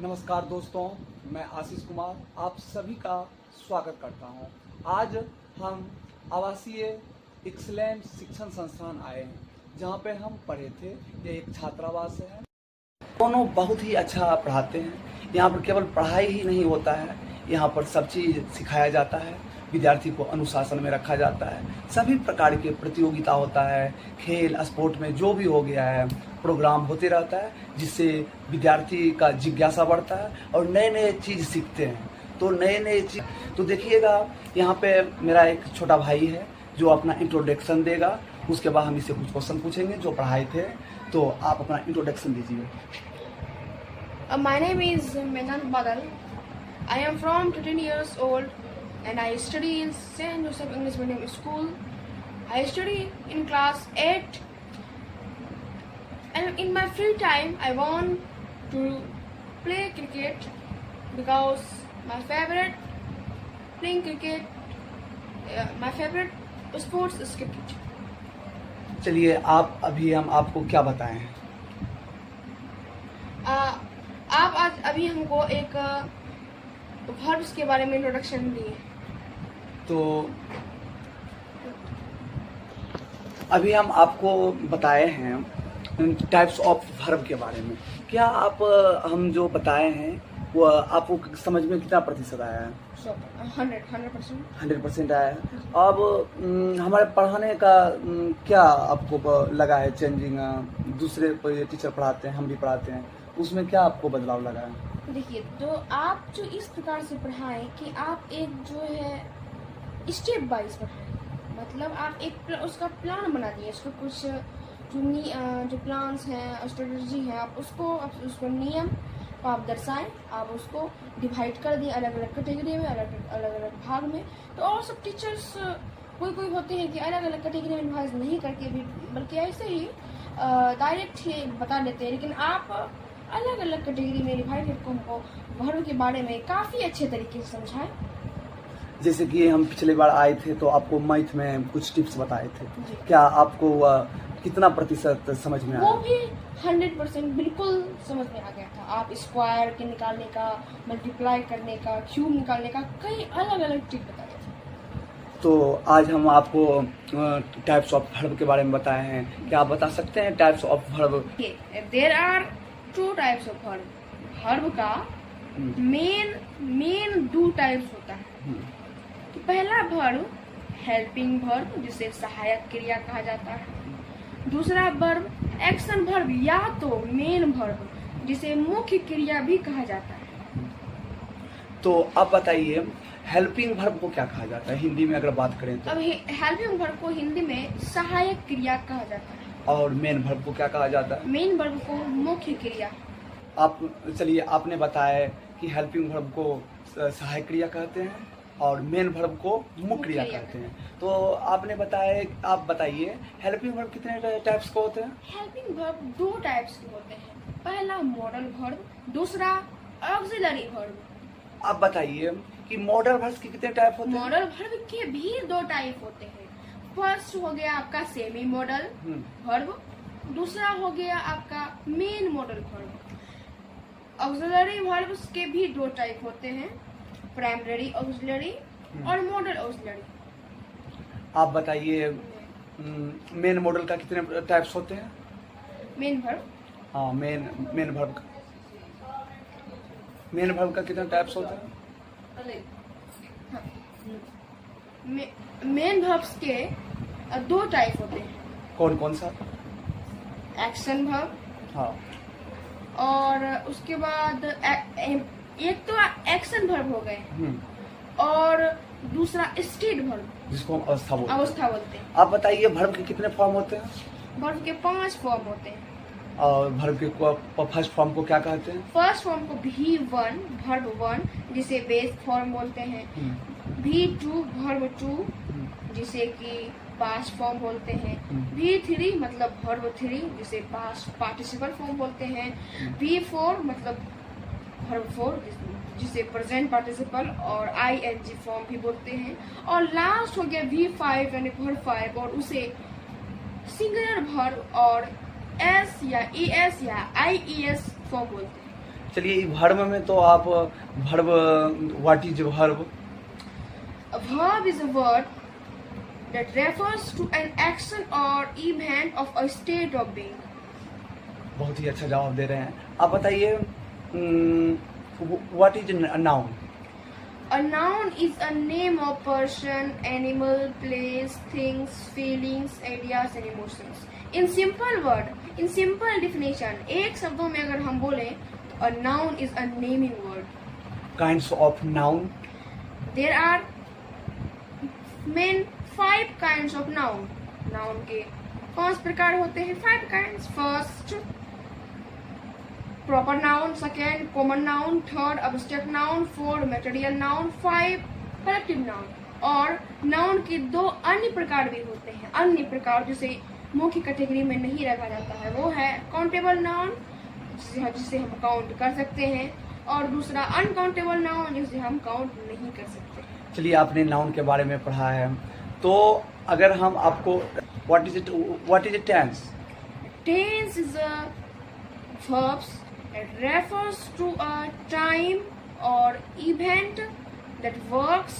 नमस्कार दोस्तों, मैं आशीष कुमार आप सभी का स्वागत करता हूं। आज हम आवासीय एक्सीलेंट शिक्षण संस्थान आए हैं, जहां पे हम पढ़े थे। ये एक छात्रावास है। दोनों बहुत ही अच्छा पढ़ाते हैं। यहाँ पर केवल पढ़ाई ही नहीं होता है, यहाँ पर सब चीज़ सिखाया जाता है। विद्यार्थी को अनुशासन में रखा जाता है। सभी प्रकार के प्रतियोगिता होता है, खेल स्पोर्ट में जो भी हो गया है प्रोग्राम होते रहता है, जिससे विद्यार्थी का जिज्ञासा बढ़ता है और नए नए चीज़ सीखते हैं। तो नए नए चीज़ तो देखिएगा, यहाँ पे मेरा एक छोटा भाई है जो अपना इंट्रोडक्शन देगा। उसके बाद हम इससे कुछ क्वेश्चन पूछेंगे जो पढ़ाए थे। तो आप अपना इंट्रोडक्शन दीजिए। My name is Menan Badal. I am from 13 years old and I study in St. Joseph English Medium School. I study in class 8 and in my free time I want to play cricket because my favorite playing cricket, my favorite sports is cricket. चलिए आप अभी हम आपको क्या बताएं हैं? आप आज अभी हमको एक वर्ब्स के बारे में इंट्रोडक्शन दिए। तो अभी हम आपको बताए हैं टाइप्स ऑफ वर्ब के बारे में। क्या आप हम जो बताए हैं वो आपको समझ में कितना प्रतिशत आया है? 100%। 100% आया है। अब हमारे पढ़ाने का क्या आपको लगा है चेंजिंग? दूसरे कोई टीचर पढ़ाते हैं, हम भी पढ़ाते हैं, उसमें क्या आपको बदलाव लगा है? देखिए, तो आप जो इस प्रकार से पढ़ाएं कि आप एक जो है स्टेप बाइज पढ़ाएं। मतलब आप एक उसका प्लान बना दिए, उसको कुछ जो प्लान्स हैं, स्ट्रेटजी है, आप उसको नियम आप दर्शाएं। आप उसको डिवाइड कर दिए अलग अलग कैटेगरी में, अलग अलग भाग में। तो और सब टीचर्स कोई होते हैं कि अलग अलग कैटेगरी में डिवाइड नहीं करके भी, बल्कि ऐसे ही डायरेक्ट ही बता देते हैं। लेकिन आप अलग अलग कैटेगरी में डिवाइड करके हमको वर्ब के बारे में काफ़ी अच्छे तरीके से समझाएं। जैसे कि हम पिछले बार आए थे तो आपको मैथ में कुछ टिप्स बताए थे। क्या आपको कितना प्रतिशत समझ में आया? वो भी 100% बिल्कुल समझ में आ गया था। आप स्क्वायर के निकालने का, मल्टीप्लाई करने का, क्यूब निकालने का कई अलग अलग टिप बताए थे। तो आज हम आपको टाइप्स ऑफ वर्ब के बारे में बताए हैं। क्या आप बता सकते हैं types of verb? There are 2 types of verb. Verb का मेन 2 टाइप्स होता है। तो पहला वर्ब हेल्पिंग वर्ब, जिसे सहायक क्रिया कहा जाता है। दूसरा वर्ब एक्शन वर्ब या तो मेन वर्ब, जिसे मुख्य क्रिया भी कहा जाता है। तो आप बताइए हेल्पिंग वर्ब को क्या कहा जाता है हिंदी में अगर बात करें तो? अब हेल्पिंग वर्ब को हिंदी में सहायक क्रिया कहा जाता है। और मेन वर्ब को क्या कहा जाता है? मेन वर्ब को मुख्य क्रिया। आप चलिए, आपने बताया कि हेल्पिंग वर्ब को सहायक क्रिया कहते हैं और मेन वर्ब को मुख्य क्रिया कहते हैं। तो आपने बताया, आप बताइए हेल्पिंग वर्ब कितने टाइप्स के होते हैं? हेल्पिंग वर्ब 2 टाइप्स के होते हैं। पहला मॉडल वर्ब, दूसरा ऑक्सिलरी वर्ब। आप बताइए कि मॉडल वर्ब के कितने टाइप होते हैं? मॉडल वर्ब के भी 2 टाइप होते हैं। फर्स्ट हो गया आपका सेमी मॉडल वर्ब, दूसरा हो गया आपका main modal verb. Auxiliary verbs के भी 2 टाइप होते हैं, प्राइमरी ऑक्सिलरी और मॉडल ऑक्सिलरी। आप बताइए मेन मॉडल का कितने टाइप्स होते हैं? मेन वर्ब, हाँ, मेन वर्ब का कितने टाइप्स होते हैं? मेन वर्ब्स के 2 टाइप होते हैं। कौन कौन सा? एक्शन वर्ब, हाँ, और उसके बाद एक तो एक्शन वर्ब हो गए और दूसरा स्टेट वर्ब, जिसको हम अवस्था बोलते हैं। आप बताइए वर्ब के कितने फॉर्म होते हैं? वर्ब के 5 फॉर्म होते हैं। और वर्ब के फर्स्ट फॉर्म को क्या कहते हैं? फर्स्ट फॉर्म को V1 वर्ब 1, जिसे बेस फॉर्म बोलते हैं। V2 वर्ब 2, जिसे कि पास्ट फॉर्म बोलते हैं। V3 मतलब वर्ब 3, जिसे पास्ट पार्टिसिपल फॉर्म बोलते हैं। V4 मतलब वर्ब 4, जिसे प्रेजेंट पार्टिसिपल और ING फॉर्म भी बोलते हैं। और लास्ट हो गया V5 यानी वर्ब 5, और उसे सिंगुलर वर्ब और S या ES या IES फॉर्म बोलते हैं। चलिए वर्ब में तो आप verb, what is verb? A verb is a word that refers to an action or event of a state of being. बहुत ही अच्छा जवाब दे रहे हैं। आप बताइए what is noun? A noun is a name of person, animal, place, things, feelings, ideas and emotions. In simple word, in simple definition, एक शब्दों में अगर हम बोले तो a noun is a naming word. Kinds of noun? There are main 5 kinds of noun. Noun के 5 प्रकार होते हैं, 5 kinds. First, proper noun. Second, common noun. Third, abstract noun. Fourth, material noun. 5, collective noun. और noun के 2 अन्य प्रकार भी होते हैं। अन्य प्रकार जिसे मौखिक कैटेगरी में नहीं रखा जाता है वो है काउंटेबल नाउन, जिसे हम काउंट कर सकते हैं, और दूसरा अनकाउंटेबल नाउन, जिसे हम काउंट नहीं कर सकते। चलिए आपने नाउन के बारे में पढ़ा है, तो अगर हम आपको what is it tense? Tense is a verbs that refers to a time or event that works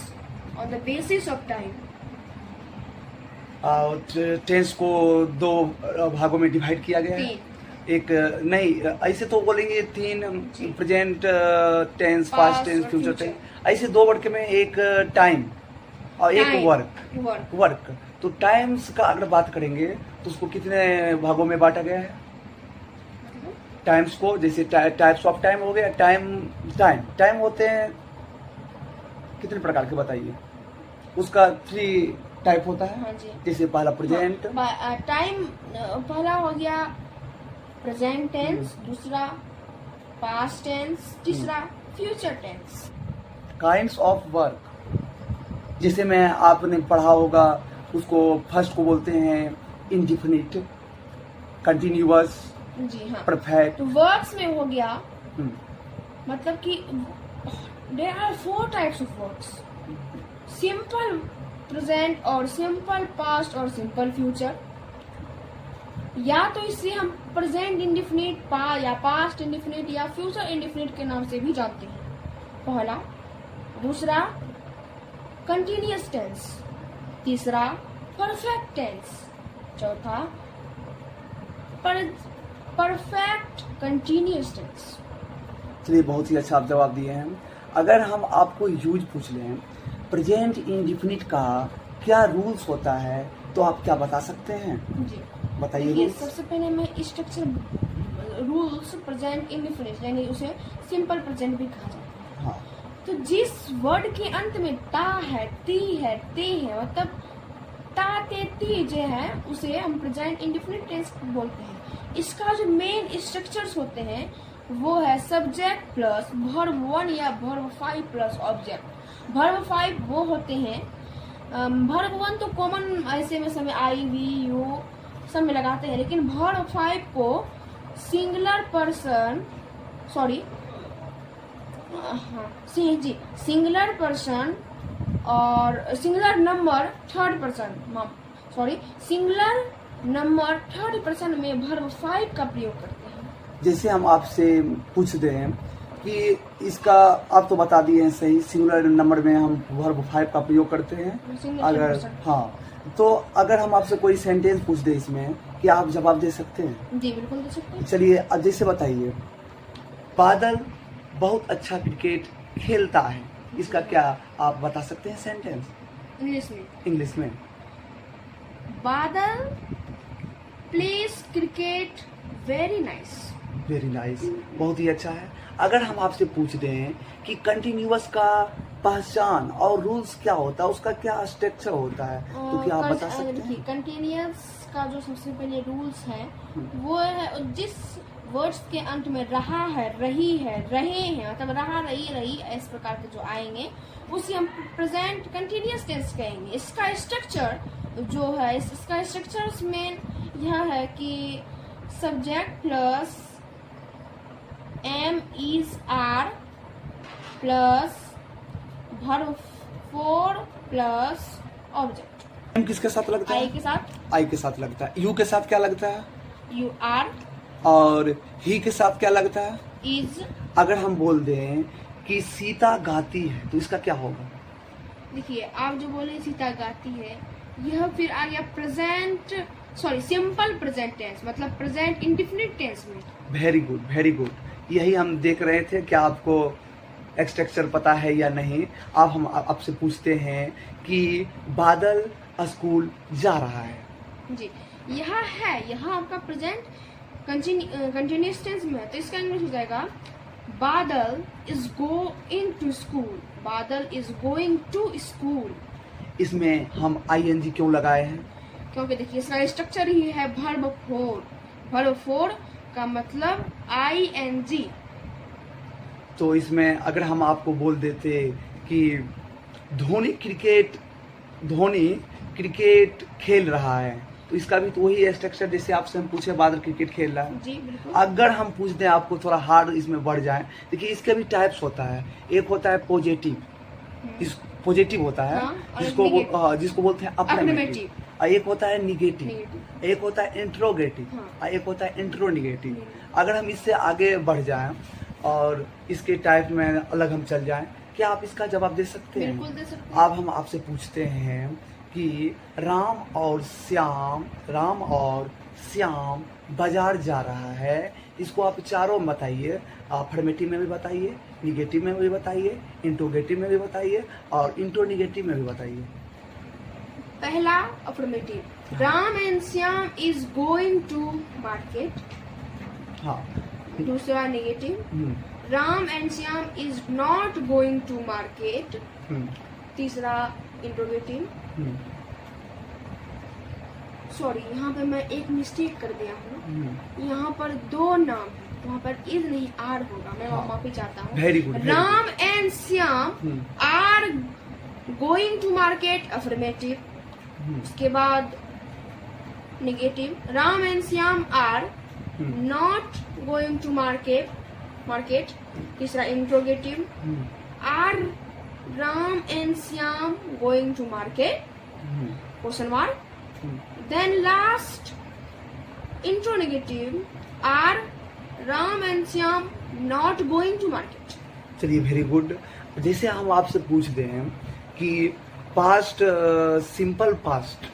on the basis of time. Tense को 2 भागों में डिवाइड किया गया है। 3 एक नहीं, ऐसे तो बोलेंगे 3, जी। Present tense, past Past tense, और फ्यूचर future। टेंस। ऐसे 2 वर्ड में एक टाइम और एक Time, वर्क। तो टाइम्स का अगर बात करेंगे तो उसको कितने भागों में बांटा गया है? टाइम्स को, जैसे टाइप्स ऑफ टाइम हो गया, टाइम होते हैं कितने प्रकार के बताइए? उसका 3 टाइप होता है। हाँ जी। जैसे पहला प्रेजेंट, टाइम पहला हो गया प्रेजेंट टेंस, दूसरा पास्ट टेंस, तीसरा future tense. Kinds of work, जैसे में आपने पढ़ा होगा, उसको फर्स्ट को बोलते हैं इंडिफिनिट, कंटिन्यूअस, जी हाँ। परफेक्ट। तो वर्क्स में हो गया, मतलब कि there are 4 types of works, simple present और सिंपल पास्ट और सिंपल फ्यूचर। या तो इसे हम प्रेजेंट इंडिफिनिट या पास्ट इंडिफिनिट या फ्यूचर इंडिफिनिट के नाम से भी जानते हैं, पहला। दूसरा कंटिन्यूअस टेंस, तीसरा परफेक्ट टेंस, चौथा परफेक्ट कंटिन्यूअस टेंस। चलिए बहुत ही अच्छा आप जवाब दिए हैं। अगर हम आपको यूज पूछ लें प्रेजेंट इंडिफिनिट का क्या रूल्स होता है, तो आप क्या बता सकते हैं? जी बताइए देखिए, रूल्स। सबसे पहले मैं स्ट्रक्चर रूल्स प्रेजेंट इंडिफिनिट यानी उसे सिंपल प्रेजेंट भी कहा जाता है। हाँ, तो जिस वर्ड के अंत में ता है, ती है, ते है, मतलब ता ते ती जो है उसे हम प्रेजेंट इंडिफिनिट टेंस बोलते हैं। इसका जो मेन स्ट्रक्चर्स होते हैं वो है सब्जेक्ट प्लस वर्ब 1 या वर्ब 5 प्लस ऑब्जेक्ट। वर्ब 5 वो होते हैं, वर्ब 1 तो कॉमन ऐसे में समय आई, वी, यू सब में लगाते हैं, लेकिन वर्ब 5 को singular person, sorry singular person और singular number third person, sorry singular number third person में वर्ब 5 का प्रयोग करते हैं। जैसे हम आपसे पूछ दें कि इसका, आप तो बता दिए हैं सही, सिंगुलर नंबर में हम वर्ब 5 का प्रयोग करते हैं। अगर हाँ, तो अगर हम आपसे कोई सेंटेंस पूछ दे इसमें, क्या आप जवाब दे सकते हैं? जी बिल्कुल दे सकते हैं। चलिए अब जैसे बताइए, बादल बहुत अच्छा क्रिकेट खेलता है, इसका क्या आप बता सकते हैं सेंटेंस इंग्लिश में? बादल place cricket very nice. Very nice, बहुत ही अच्छा है। अगर हम आपसे पूछ दें कि कंटिन्यूअस का पहचान और रूल्स क्या होता है, उसका क्या स्ट्रक्चर होता है, तो क्या आप बता सकते हैं? कंटिन्यूअस का जो सबसे पहले रूल्स है वो है जिस वर्ड्स के अंत में रहा है, रही है, रहे हैं, मतलब रहा, रही इस प्रकार के जो आएंगे उसे हम प्रेजेंट कंटिन्यूअस टेंस कहेंगे। इसका स्ट्रक्चर जो है, इसका स्ट्रक्चर में यह है कि subject plus am is are plus verb 4 plus object. Am किसके साथ लगता है? आई के साथ, आई के साथ लगता है। यू के साथ क्या लगता है? You are. और ही के साथ क्या लगता है? इज। अगर हम बोल दें कि सीता गाती है तो इसका क्या होगा? देखिए, आप जो बोले सीता गाती है, यह फिर आ गया present, sorry simple present tense, मतलब प्रेजेंट इंडेफिनिट टेंस में। Very good, very good. यही हम देख रहे थे कि आपको स्ट्रक्चर पता है या नहीं। अब हम आपसे पूछते हैं कि बादल स्कूल जा रहा है। जी, यह है, यह आपका प्रेजेंट कंटिन्यूअस टेंस में है, तो इसका इंग्लिश हो जाएगा बादल इज गोइंग टू स्कूल, बादल इज गोइंग टू स्कूल। इसमें हम आईएनजी क्यों लगाए हैं? क्योंकि देखिए इसका स्ट्रक्चर ही है वर्ब फोर, वर्ब फोर का मतलब आईएनजी। तो इसमें अगर हम आपको बोल देते कि धोनी क्रिकेट खेल रहा है, तो इसका भी तो वही स्ट्रक्चर जैसे आपसे हम पूछे बादल क्रिकेट खेल रहा है। जी बिल्कुल। अगर हम पूछ दें आपको थोड़ा हार्ड इसमें बढ़ जाए, देखिए इसके भी टाइप्स होता है। एक होता है पॉजिटिव, इस पॉजिटिव होता है, हाँ, और जिसको बोलते हैं अफर्मेटिव। और एक होता है निगेटिव, एक होता है इंट्रोगेटिव, हाँ। और एक होता है इंट्रोनिगेटिव। अगर हम इससे आगे बढ़ जाएं और इसके टाइप में अलग हम चल जाएं, क्या आप इसका जवाब दे सकते हैं? बिल्कुल दे सकते हैं। अब हम आपसे पूछते हैं कि राम और श्याम बाजार जा रहा है, इसको आप चारों में बताइए। अफर्मेटिव में भी बताइए, निगेटिव में भी बताइए, इंट्रोगेटिव में भी बताइए, और इंट्रोनिगेटिव में भी बताइए। पहला affirmative, Ram and Shyam is going to market. हाँ। दूसरा negative, hmm, Ram and Shyam is not going to market. Hmm, तीसरा इंट्रोगेटिव, हम्म, सॉरी यहाँ पे मैं एक मिस्टेक कर दिया हूँ, हम्म। यहाँ पर दो नाम है, वहाँ पर इज नहीं आर होगा, मैं हाँ। माफी चाहता हूँ। Very good, very Ram and Shyam hmm, are going to market, affirmative. Hmm, उसके बाद negative, Ram and Shyam are hmm, not going to market. तीसरा interrogative, hmm, are Ram and Shyam going to market, hmm, question mark. Hmm. Then last intronegative, are Ram and Shyam not going to market? चलिए, very good. जैसे हम आपसे पूछ दें कि past, simple past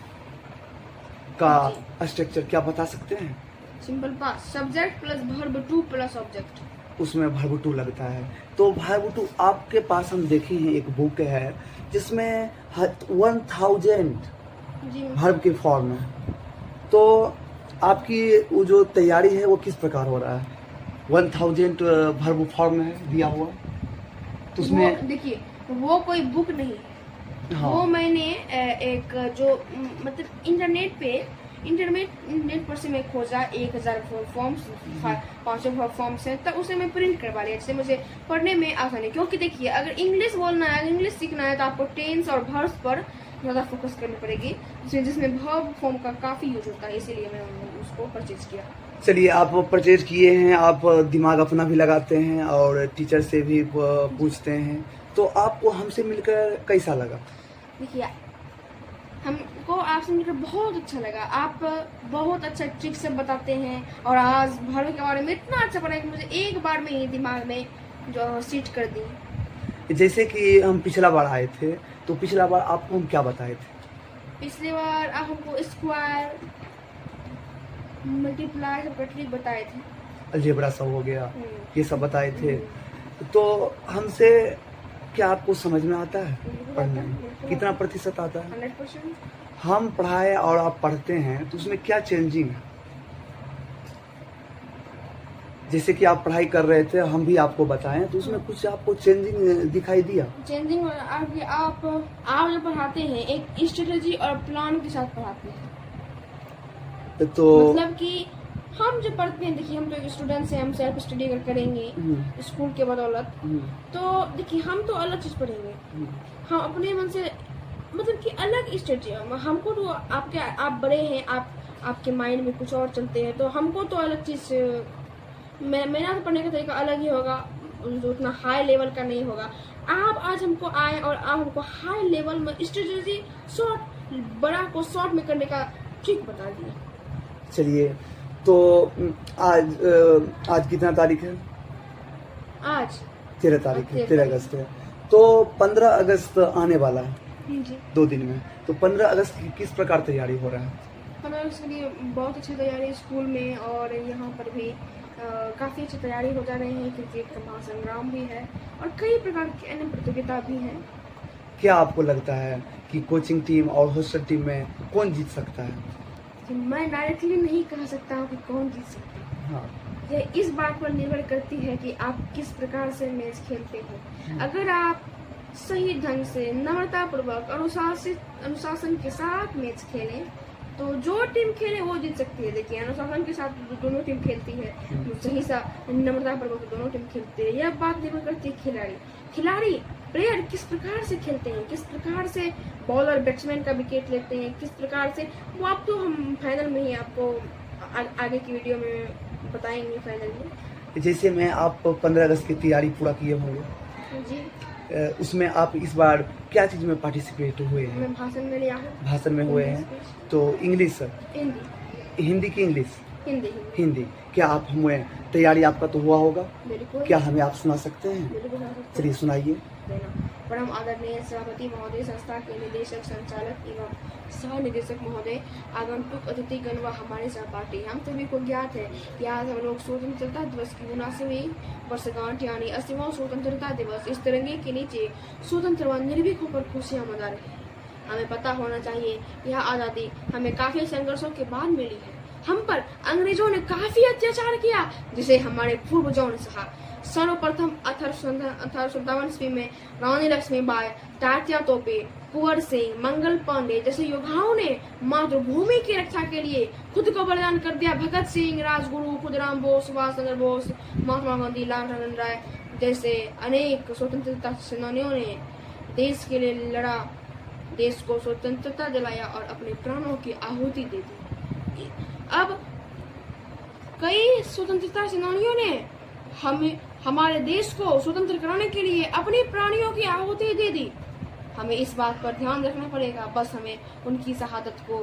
का structure क्या बता सकते हैं? Simple past, subject plus verb to plus object. उसमें वर्ब टू लगता है। तो वर्ब टू आपके पास हम देखे हैं, एक बुक है जिसमें 1000 जी वर्ब के फॉर्म है। तो आपकी वो जो तैयारी है वो किस प्रकार हो रहा है? 1000 वर्ब फॉर्म है दिया हुआ, तो उसमें देखिए वो कोई बुक नहीं है। हाँ। वो मैंने एक जो मतलब इंटरनेट पर से मैं खोजा 1000 फॉर्म्स, 500 फॉर्म्स हैं, तब उसे मैं प्रिंट करवा लिया, जिससे मुझे पढ़ने में आसानी। क्योंकि देखिए अगर इंग्लिश बोलना है, इंग्लिश सीखना है, तो आपको टेंस और वर्ब्स पर ज़्यादा फोकस करनी पड़ेगी, जिसमें वर्ब फॉर्म का काफ़ी यूज होता है, इसीलिए मैं उसको परचेज किया। चलिए, आप परचेज किए हैं, आप दिमाग अपना भी लगाते हैं और टीचर से भी पूछते हैं, तो आपको हमसे मिलकर कैसा लगा? देखिए हमको आपसे मिलकर बहुत अच्छा लगा। आप बहुत अच्छा ट्रिक से बताते हैं, और आज वर्ब के बारे में इतना अच्छा पढ़ा कि मुझे एक बार में ही दिमाग में जो सीट कर दी। जैसे कि हम पिछला बार आए थे, तो पिछला बार आपको हम क्या बताए थे? पिछली बार आप हमको स्क्वायर, मल्टीप्लाई सबका ट्रिक बताए थे, अलजेब्रा सब हो गया, ये सब बताए थे। तो हमसे क्या आपको समझ में आता है पढ़ने में? कितना प्रतिशत आता है? 100%। हम पढ़ाए और आप पढ़ते हैं तो उसमें क्या चेंजिंग है? जैसे कि आप पढ़ाई कर रहे थे, हम भी आपको बताएं, तो उसमें कुछ आपको चेंजिंग दिखाई दिया? चेंजिंग आप जो पढ़ाते हैं एक स्ट्रेटेजी और प्लान के साथ पढ़ाते हैं। तो मतलब कि हम जो पढ़ते हैं, देखिए हम तो एक स्टूडेंट्स हैं, हम सेल्फ स्टडी अगर करेंगे स्कूल के बदौलत, तो देखिए हम तो अलग चीज पढ़ेंगे, हम अपने मन से मतलब कि अलग स्ट्रेटेजी। हमको तो आप बड़े हैं, आपके माइंड में कुछ और चलते हैं, तो हमको तो अलग चीज, मेरा तो पढ़ने का तरीका अलग ही होगा, जो उतना हाई लेवल का नहीं होगा। आप आज हमको आए और आप हमको हाई लेवल में स्ट्रेटेजी, बड़ा को शॉर्ट में करने का ट्रिक बता दिए। चलिए, तो आज कितना तारीख है? आज 13 तारीख है, 13 13 अगस्त है। तो 15 अगस्त आने वाला है जी। 2 दिन में। तो 15 अगस्त की किस प्रकार तैयारी हो रहा है? हमें उसके लिए बहुत अच्छी तैयारी स्कूल में और यहाँ पर भी काफ़ी अच्छी तैयारी हो जा रही है। क्रिकेट का महासंग्राम भी है और कई प्रकार की अन्य प्रतियोगिता भी हैं। क्या आपको लगता है कि कोचिंग टीम और हॉस्टल टीम में कौन जीत सकता है? मैं डायरेक्टली नहीं कह सकता हूँ कि कौन जीत सकता है। हाँ, ये इस बात पर निर्भर करती है कि आप किस प्रकार से मैच खेलते हैं। अगर आप सही ढंग से नम्रतापूर्वक अनुशासन के साथ मैच खेलें तो जो टीम खेले वो जीत सकती है। देखिए, अनुशासन के साथ दोनों टीम खेलती है, सही सा नम्रतापूर्वक दोनों टीम खेलती है। यह बात निर्भर करती है खिलाड़ी प्लेयर किस प्रकार से खेलते हैं, किस प्रकार से बॉलर बैट्समैन का विकेट लेते हैं, किस प्रकार से, वो आप तो हम फाइनल में ही आपको आगे की वीडियो में बताएंगे फाइनल में। जैसे मैं आप 15 अगस्त की तैयारी पूरा किए होंगे जी, उसमें आप इस बार क्या चीज में पार्टिसिपेट हुए हैं? मैं भाषण में लिया हूँ। भाषण में हुए हैं। तो इंग्लिश, हिंदी हिंदी की इंग्लिश, हिंदी हिंदी। क्या आप हुए? तैयारी आपका तो हुआ होगा, बिल्कुल। क्या हमें आप सुना सकते हैं? बिल्कुल सुना सकते हैं। चलिए सुनाइए। परम आदरणीय सभापति महोदय, संस्था के निदेशक, संचालक एवं सह निदेशक महोदय, आगंतुक अतिथिगण व हमारे सहपाठी, हम सभी को ज्ञात है कि आज हम लोग स्वतंत्रता दिवस की 79वीं वर्षगांठ यानी 80वां स्वतंत्रता दिवस इस तिरंगे के नीचे स्वतंत्र व निर्भीक होकर खुशियां मना रहे हैं। हमें पता होना चाहिए यह आज़ादी हमें काफी संघर्षों के बाद मिली है। हम पर अंग्रेजों ने काफी अत्याचार किया जिसे हमारे पूर्वजों ने सहा। सर्वप्रथम 1857 ईस्वी में रानी लक्ष्मीबाई, तात्या तोपे, कुंवर सिंह, मंगल पांडे जैसे योद्धाओं ने मातृभूमि की रक्षा के लिए खुद को बलिदान कर दिया। भगत सिंह, राजगुरु, खुदराम बोस, सुभाष चंद्र बोस, महात्मा गांधी, लाल बहादुर राय जैसे अनेक स्वतंत्रता सेनानियों ने देश के लिए लड़ा, देश को स्वतंत्रता दिलाया और अपने प्राणों की आहुति दे दी। अब कई स्वतंत्रता सेनानियों ने हमारे देश को स्वतंत्र कराने के लिए अपने प्राणियों की आहुति दे दी। हमें इस बात पर ध्यान रखना पड़ेगा। बस हमें उनकी शहादत को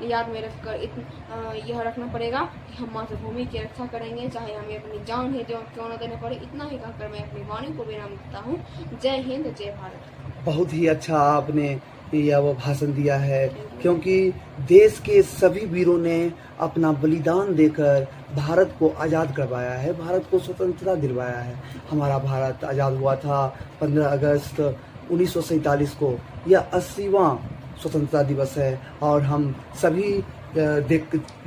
याद में रखकर यह रखना पड़ेगा कि हम मातृभूमि की रक्षा करेंगे, चाहे हमें अपनी जान ही क्यों न देने पड़े। इतना ही कहकर मैं अपनी वाणी को विराम देता हूँ। जय हिंद, जय भारत। बहुत ही अच्छा आपने यह वो भाषण दिया है, क्योंकि देश के सभी वीरों ने अपना बलिदान देकर भारत को आज़ाद करवाया है, भारत को स्वतंत्रता दिलवाया है। हमारा भारत आज़ाद हुआ था 15 अगस्त 1947 को। यह 80वां स्वतंत्रता दिवस है और हम सभी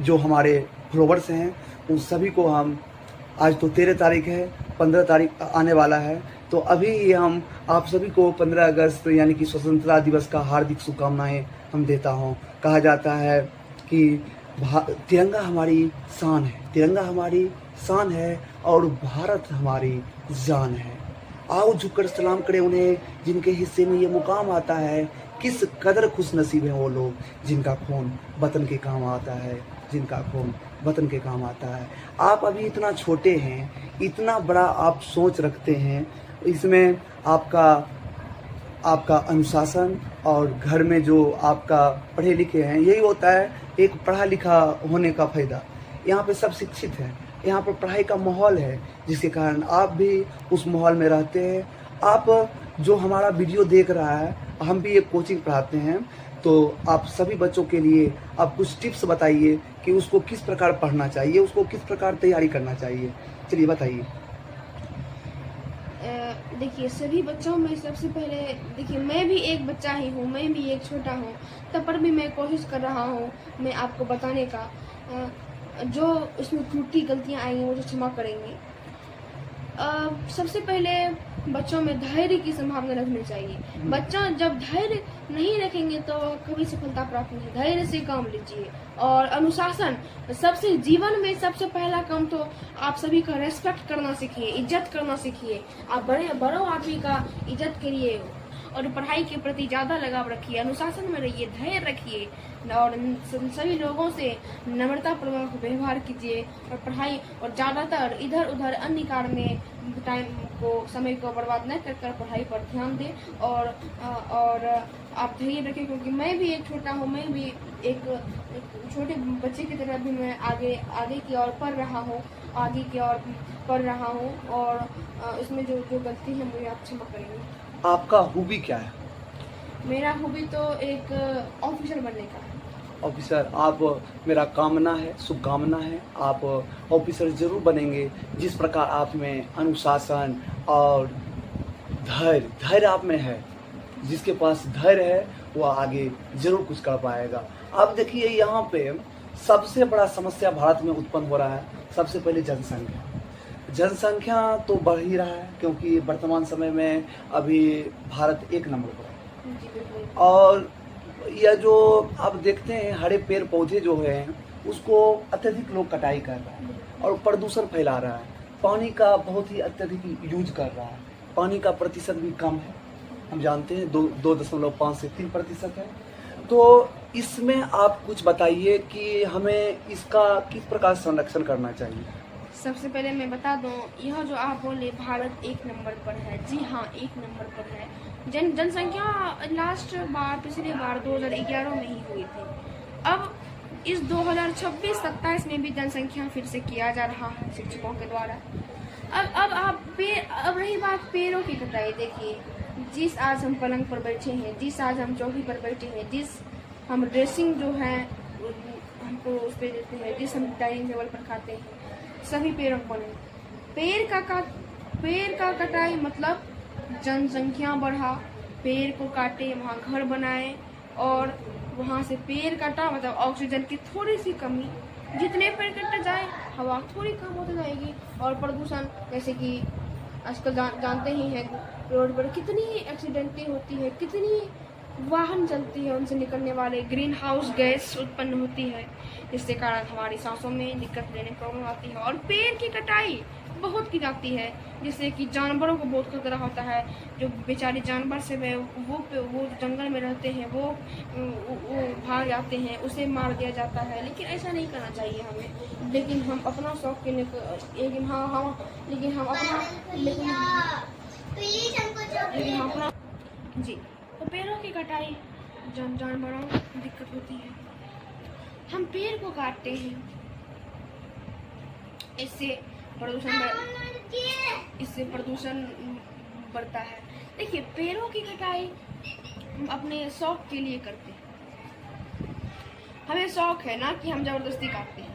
जो हमारे फॉलोवर्स हैं उन सभी को हम, आज तो 13 तारीख है, 15 तारीख आने वाला है, तो अभी हम आप सभी को 15 अगस्त यानी कि स्वतंत्रता दिवस का हार्दिक शुभकामनाएं हम देता हूं। कहा जाता है कि तिरंगा हमारी शान है, तिरंगा हमारी शान है और भारत हमारी जान है। आओ झुककर सलाम करें उन्हें जिनके हिस्से में ये मुकाम आता है। किस कदर खुश नसीब हैं वो लोग जिनका खून वतन के काम आता है, जिनका खून वतन के काम आता है। आप अभी इतना छोटे हैं, इतना बड़ा आप सोच रखते हैं। इसमें आपका अनुशासन और घर में जो आपका पढ़े लिखे हैं, यही होता है एक पढ़ा लिखा होने का फायदा। यहाँ पे सब शिक्षित हैं, यहाँ पर पढ़ाई का माहौल है, जिसके कारण आप भी उस माहौल में रहते हैं। आप जो हमारा वीडियो देख रहा है, हम भी एक कोचिंग पढ़ाते हैं, तो आप सभी बच्चों के लिए आप कुछ टिप्स बताइए कि उसको किस प्रकार पढ़ना चाहिए, उसको किस प्रकार तैयारी करना चाहिए। चलिए बताइए। देखिए, सभी बच्चों में सबसे पहले देखिए, मैं भी एक बच्चा ही हूँ, मैं भी एक छोटा हूँ, तब पर भी मैं कोशिश कर रहा हूँ मैं आपको बताने का। जो इसमें त्रुटि गलतियाँ आएंगी वो जो क्षमा करेंगे। सबसे पहले बच्चों में धैर्य की संभावना रखनी चाहिए। बच्चा जब धैर्य नहीं रखेंगे तो कभी सफलता प्राप्त नहीं। धैर्य से काम लीजिए और अनुशासन सबसे, जीवन में सबसे पहला काम तो आप सभी का रेस्पेक्ट करना सीखिए, इज्जत करना सीखिए। आप बड़ों आदमी का इज्जत करिए और पढ़ाई के प्रति ज्यादा लगाव रखिए, अनुशासन में रहिए, धैर्य रखिए और सभी लोगों से नम्रतापूर्वक व्यवहार कीजिए और पढ़ाई और ज्यादातर इधर उधर अन्य कार्य में समय को बर्बाद न कर पढ़ाई पर ध्यान दें और आप धैर्य रखें, क्योंकि मैं भी एक छोटा हूँ, मैं भी एक छोटे बच्चे की तरह भी मैं आगे की ओर पढ़ रहा हूँ आगे की ओर पढ़ रहा हूँ और इसमें जो जो गलती है मुझे आप क्षमा करेंगे। आपका हॉबी क्या है? मेरा हॉबी तो एक ऑफिसर बनने का है। ऑफिसर, आप, मेरा कामना है, शुभकामना है, आप ऑफिसर जरूर बनेंगे। जिस प्रकार आप में अनुशासन और धैर्य आप में है, जिसके पास धैर्य है वो आगे जरूर कुछ कर पाएगा। अब देखिए यहाँ पे सबसे बड़ा समस्या भारत में उत्पन्न हो रहा है। सबसे पहले जनसंख्या तो बढ़ ही रहा है, क्योंकि वर्तमान समय में अभी भारत 1 नंबर पर है। जी बिल्कुल। और यह जो आप देखते हैं हरे पेड़ पौधे जो हैं उसको अत्यधिक लोग कटाई कर रहा है और प्रदूषण फैला रहा है। पानी का बहुत ही अत्यधिक यूज कर रहा है। पानी का प्रतिशत भी कम है, हम जानते हैं 2.5 से 3% है। तो इसमें आप कुछ बताइए कि हमें इसका किस प्रकार संरक्षण करना चाहिए। सबसे पहले मैं बता दूं, यह जो आप बोले भारत 1 नंबर पर है, जी हाँ 1 नंबर पर है। जनसंख्या लास्ट बार पिछली बार 2011 में ही हुई थी। अब इस 2026-27 में भी जनसंख्या फिर से किया जा रहा है शिक्षकों के द्वारा। अब रही बात पेड़ों की कटाई, देखिए जिस आज हम पलंग पर बैठे हैं, जिस आज हम चौकी पर बैठे हैं, जिस हम ड्रेसिंग जो है हमको उस पर देते हैं, जिस हम डाइनिंग टेबल पर खाते हैं, सभी पेड़ों पर है। पेड़ का कटाई मतलब जनसंख्या बढ़ा, पेड़ को काटे, वहाँ घर बनाए और वहाँ से पेड़ काटा मतलब ऑक्सीजन की थोड़ी सी कमी। जितने पेड़ कटते जाए हवा थोड़ी कम होती जाएगी। और प्रदूषण, जैसे कि आजकल जानते ही हैं रोड पर कितनी एक्सीडेंटें होती है, कितनी वाहन चलती है, उनसे निकलने वाले ग्रीन हाउस गैस उत्पन्न होती है, जिसके कारण हमारी सांसों में दिक्कत लेने प्रॉब्लम आती है। और पेड़ की कटाई बहुत की जाती है, जिससे कि जानवरों को बहुत खतरा होता है। जो बेचारे जानवर से वो जंगल में रहते हैं, वो भाग जाते हैं, उसे मार दिया जाता है। लेकिन ऐसा नहीं करना चाहिए हमें। लेकिन हम अपना शौक के लिए लेकिन हम अपना जी, तो पेड़ों की कटाई जानवरों को दिक्कत होती है। हम पेड़ को काटते हैं, इससे प्रदूषण बढ़ता है। देखिए पेड़ों की कटाई हम अपने शौक के लिए करते हैं। हमें शौक है ना कि हम जबरदस्ती काटते हैं।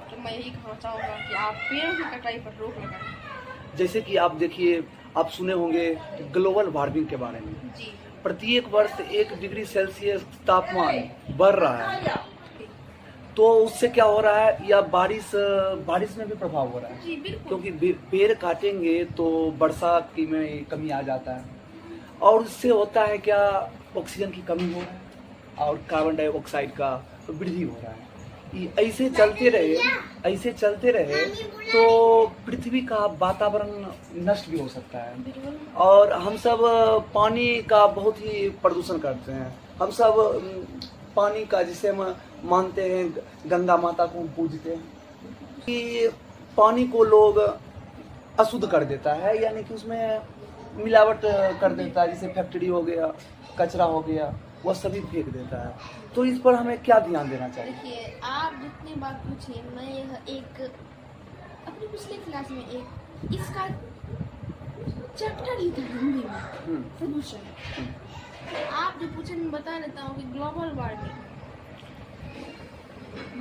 तो मैं यही कहना चाहूँगा कि आप पेड़ों की कटाई पर रोक लगाएं। जैसे कि आप देखिए, आप सुने होंगे ग्लोबल वार्मिंग के बारे में। जी। प्रत्येक वर्ष 1 डिग्री सेल्सियस तापमान बढ़ रहा है। तो उससे क्या हो रहा है, या बारिश में भी प्रभाव हो रहा है। जी बिल्कुल। क्योंकि पेड़ काटेंगे तो वर्षा की में कमी आ जाता है और इससे होता है क्या, ऑक्सीजन की कमी हो रहा है और कार्बन डाइऑक्साइड का वृद्धि हो रहा है। ऐसे चलते रहे तो पृथ्वी का वातावरण नष्ट भी हो सकता है। और हम सब पानी का बहुत ही प्रदूषण करते हैं। हम सब पानी का, जिसे हम मानते हैं गंगा माता को हम पूजते हैं, कि पानी को लोग अशुद्ध कर देता है, यानी कि उसमें मिलावट कर देता है। जैसे फैक्ट्री हो गया, कचरा हो गया, वो सभी फेंक देता है। तो इस पर हमें क्या ध्यान देना चाहिए? देखिए आप जितनी बात पूछिए, मैं यह एक अपनी पिछले क्लास में एक इसका चैप्टर ही था हिंदी में, प्रदूषण। आप जो पूछे मैं बता देता हूँ कि ग्लोबल वार्मिंग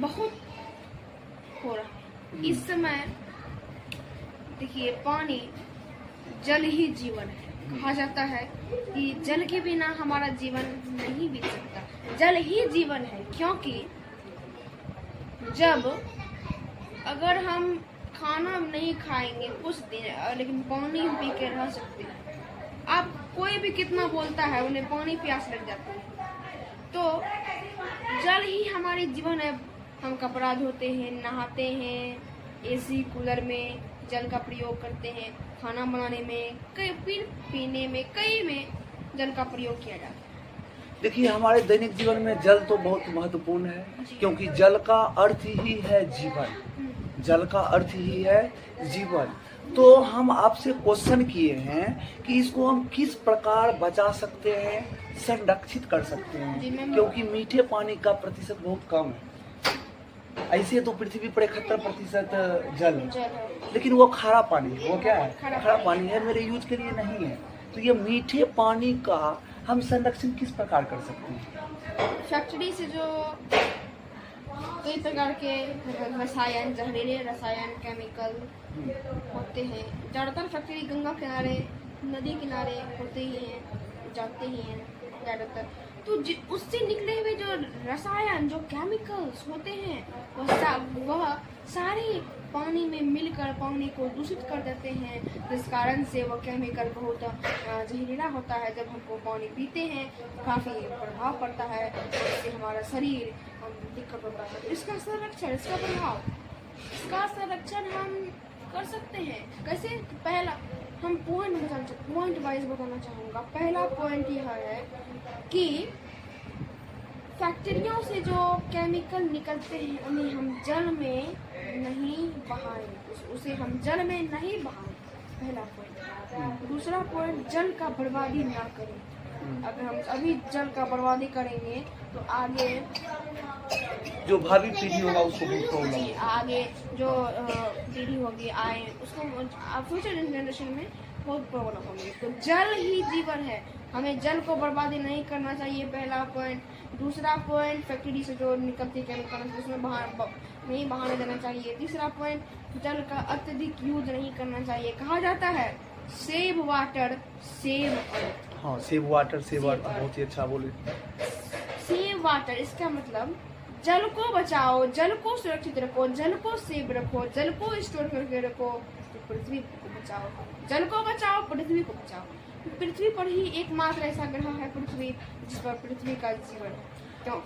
बहुत हो रहा है इस समय। देखिए पानी, जल ही जीवन है। कहा जाता है कि जल के बिना हमारा जीवन नहीं बीत सकता। जल ही जीवन है, क्योंकि जब अगर हम खाना नहीं खाएंगे कुछ दिन, लेकिन पानी हम पी के रह सकते हैं। आप कोई भी कितना बोलता है, उन्हें पानी प्यास लग जाती है। तो जल ही हमारी जीवन है। हम कपड़ा धोते हैं, नहाते हैं, एसी कूलर में जल का प्रयोग करते हैं, खाना बनाने में, पीने में, कई में जल का प्रयोग किया जाता है। देखिए हमारे दैनिक जीवन में जल तो बहुत महत्वपूर्ण है, क्योंकि जल का अर्थ ही है जीवन। जल का अर्थ ही है जीवन। तो हम आपसे क्वेश्चन किए हैं कि इसको हम किस प्रकार बचा सकते हैं, संरक्षित कर सकते हैं, क्योंकि मीठे पानी का प्रतिशत बहुत कम है। ऐसे तो पृथ्वी पर 71% जल है, जल है। लेकिन वो खारा पानी है। वो क्या है? खारा खारा पानी है, मेरे यूज के लिए नहीं है। तो ये मीठे पानी का हम संरक्षण किस प्रकार कर सकते हैं? फैक्ट्री से जो कई प्रकार के रसायन, जहरीले रसायन, केमिकल होते हैं, ज़्यादातर फैक्ट्री गंगा किनारे, नदी किनारे होते ही हैं, जाते ही हैं ज़्यादातर। तो उससे निकले हुए जो रसायन, जो केमिकल्स होते हैं, वह सारे पानी में मिलकर पानी को दूषित कर देते हैं, जिस कारण से वह केमिकल बहुत जहरीला होता है। जब हमको पानी पीते हैं तो काफ़ी प्रभाव पड़ता है, इससे हमारा शरीर दिक्कत होता है। तो इसका संरक्षण, इसका प्रभाव, इसका संरक्षण हम कर सकते हैं कैसे? पहला हम पॉइंट वाइज बताना चाहूँगा। पहला पॉइंट यह है कि फैक्ट्रियों से जो केमिकल निकलते हैं उन्हें हम जल में नहीं बहाएं, उसे हम जल में नहीं बहाएं, पहला पॉइंट। दूसरा पॉइंट, जल का बर्बादी ना करें। अगर हम अभी जल का बर्बादी करेंगे तो आगे जो भावी पीढ़ी होगा उसको भी प्रॉब्लम जी, आगे जो पीढ़ी होगी आए उसको फ्यूचर जनरेशन में बहुत प्रॉब्लम होगी। तो जल ही जीवन है, हमें जल को बर्बादी नहीं करना चाहिए, पहला पॉइंट। दूसरा पॉइंट, फैक्ट्री से जो निकलती केमिकल उसमें नहीं बहाने देना चाहिए। तीसरा पॉइंट, जल का अत्यधिक यूज नहीं करना चाहिए। कहा जाता है सेव वाटर सेव अर्थ। हाँ, सेव वाटर बहुत ही अच्छा बोले। सेव वाटर, इसका मतलब जल को बचाओ, जल को सुरक्षित रखो, जल को सेव रखो, जल को स्टोर करके रखो, तो पृथ्वी को बचाओ। जल को बचाओ, पृथ्वी को बचाओ। पृथ्वी पर ही एकमात्र ऐसा ग्रह है पृथ्वी, जिस पर पृथ्वी का जीवन है। क्यों?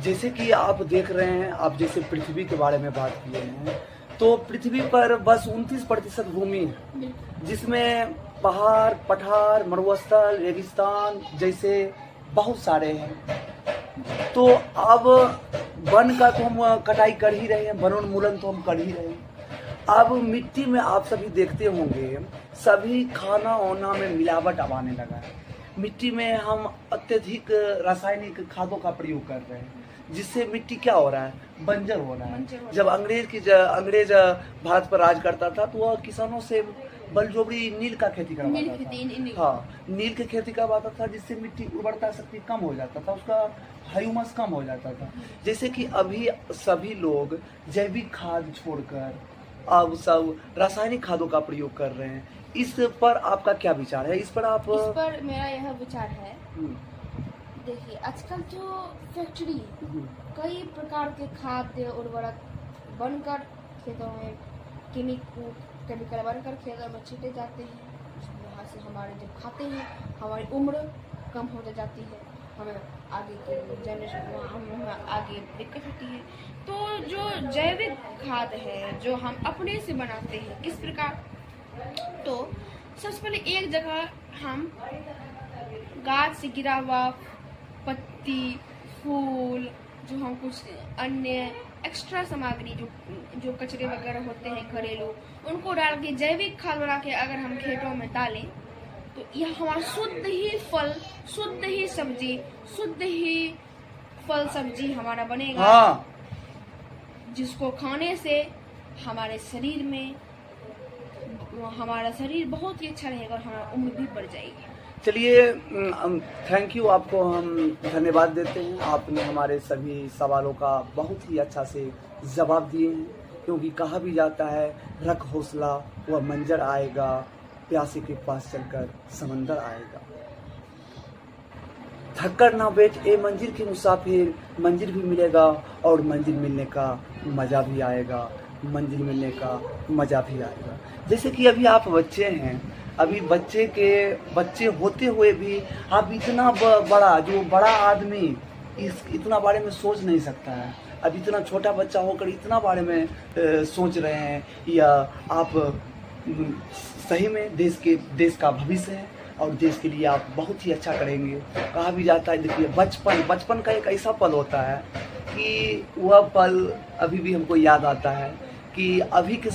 जैसे कि आप देख रहे हैं, आप जैसे पृथ्वी के बारे में बात किए हैं, तो पृथ्वी पर बस 29% भूमि है, जिसमें पहाड़, पठार, मरुस्थल, रेगिस्तान जैसे बहुत सारे हैं। तो अब वन का तो हम कटाई कर ही रहे हैं, वनोन्मूलन तो हम कर ही रहे हैं। अब मिट्टी में आप सभी देखते होंगे, सभी खाना वाना में मिलावट अब आने लगा है। मिट्टी में हम अत्यधिक रासायनिक खादों का प्रयोग कर रहे हैं, जिससे मिट्टी क्या हो रहा है? बंजर हो रहा है। जब अंग्रेज भारत पर राज करता था तो वह किसानों से बलजोबरी नील का खेती करवाता था। हाँ, नील की खेती करवाता था, जिससे मिट्टी उर्वरता शक्ति कम हो जाता था, उसका ह्यूमस कम हो जाता था। जैसे कि अभी सभी लोग जैविक खाद छोड़कर अब सब रासायनिक खादों का प्रयोग कर रहे हैं। इस पर आपका क्या विचार है? इस पर मेरा यह विचार है, देखिए आजकल जो फैक्ट्री कई प्रकार के खाद्य उर्वरक बनकर खेतों में केमिकल बनकर खेतों में छीटे जाते हैं। यहाँ से हमारे जब खाते हैं हमारी उम्र कम होती जाती है, हमें आगे के जनरेशन हमें आगे दिक्कत होती है। तो जो जैविक खाद है जो हम अपने से बनाते हैं, किस प्रकार? तो सबसे पहले एक जगह हम गाछ से गिरा हुआ पत्ती, फूल, जो हम कुछ अन्य एक्स्ट्रा सामग्री जो कचरे वगैरह होते हैं घरेलू, उनको डाल के जैविक खाद बना के अगर हम खेतों में डालें तो यह हमारा शुद्ध ही फल, शुद्ध ही सब्जी, शुद्ध ही फल सब्जी हमारा बनेगा। हाँ। जिसको खाने से हमारे शरीर में हमारा शरीर बहुत ही अच्छा रहेगा और हमारा उम्र भी बढ़ जाएगी। चलिए, थैंक यू, आपको हम धन्यवाद देते हैं। आपने हमारे सभी सवालों का बहुत ही अच्छा से जवाब दिए हैं, क्योंकि कहा भी जाता है रख हौसला वह मंजर आएगा, प्यासे के पास चलकर समंदर आएगा। थक कर ना बैठ ए मंजिल के मुसाफिर, मंजिल भी मिलेगा और मंजिल मिलने का मज़ा भी आएगा, मंजिल मिलने का मज़ा भी आएगा। जैसे कि अभी आप बच्चे हैं, अभी बच्चे होते हुए भी आप इतना बड़ा आदमी इतना बारे में सोच नहीं सकता है। अब इतना छोटा बच्चा होकर इतना बारे में सोच रहे हैं, या आप सही में देश का भविष्य है और देश के लिए आप बहुत ही अच्छा करेंगे। कहा भी जाता है, देखिए बचपन का एक ऐसा पल होता है कि वह पल अभी भी हमको याद आता है कि अभी के